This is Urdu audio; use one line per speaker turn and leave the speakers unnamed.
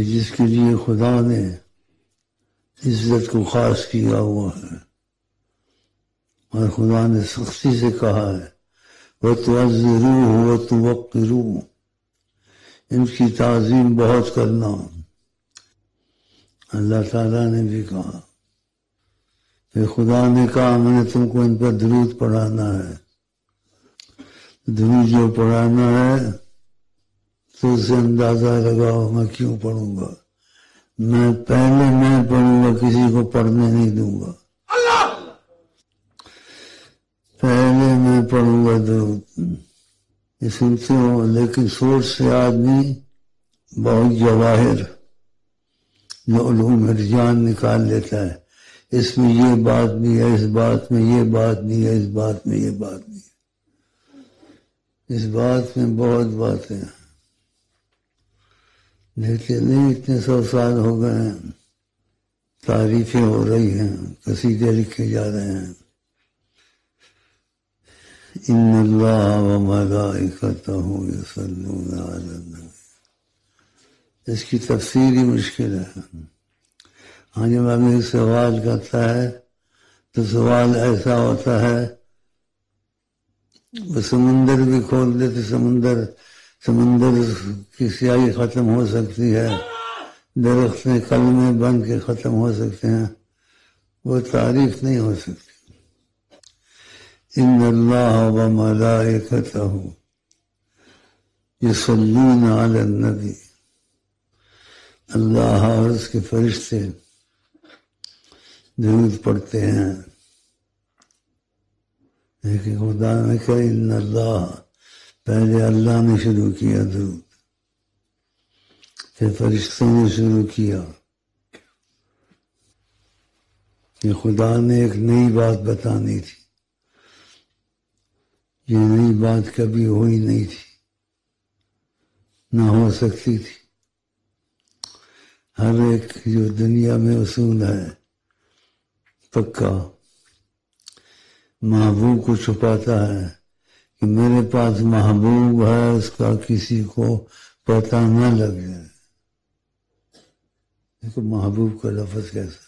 جس کے لیے خدا نے عزت کو خاص کیا ہوا ہے، اور خدا نے سختی سے کہا ہے وَتُعَزِّرُوهُ وَتُوَقِّرُوهُ، ان کی تعظیم بہت کرنا۔ اللہ تعالیٰ نے بھی کہا، پھر خدا نے کہا میں نے تم کو ان پر درود پڑھانا ہے، درود جو پڑھانا ہے تو اسے اندازہ لگاؤ میں کیوں پڑھوں گا، میں پہلے میں پڑھوں گا، کسی کو پڑھنے نہیں دوں گا، پہلے میں پڑھوں گا درود۔ یہ سنتے ہو، لیکن سوچ سے آدمی بہت جواہر علوم مرجان نکال لیتا ہے، اس میں یہ بات نہیں ہے، اس بات میں یہ بات نہیں ہے، اس بات میں یہ بات نہیں ہے، اس بات میں بہت باتیں ہیں، لیکن نہیں اتنے 100 سال ہو گئے ہیں، تعریفیں ہو رہی ہیں، قصیدے لکھے جا رہے ہیں، ان اللہ وملائکتہ یصلون علی النبی، اس کی تفسیر ہی مشکل ہے۔ ہاں جب آدمی سوال کرتا ہے تو سوال ایسا ہوتا ہے وہ سمندر بھی کھول دیتے، سمندر کی سیاہی ختم ہو سکتی ہے، درخت میں کلمے بن کے ختم ہو سکتے ہیں، وہ تعریف نہیں ہو سکتی۔ ان اللہ وملائکتہ یصلون علی النبی، اللہ اور اس کے فرشتے درود پڑھتے ہیں، لیکن خدا نے کہا ان اللہ، پہلے اللہ نے شروع کیا درود، پھر فرشتوں نے شروع کیا، کہ خدا نے ایک نئی بات بتانی تھی، یہ نئی بات کبھی ہوئی نہیں تھی، نہ ہو سکتی تھی۔ ہر ایک جو دنیا میں اصول ہے پکا، محبوب کو چھپاتا ہے کہ میرے پاس محبوب ہے، اس کا کسی کو پتہ نہ لگ جائے۔ دیکھو محبوب کا لفظ کیسا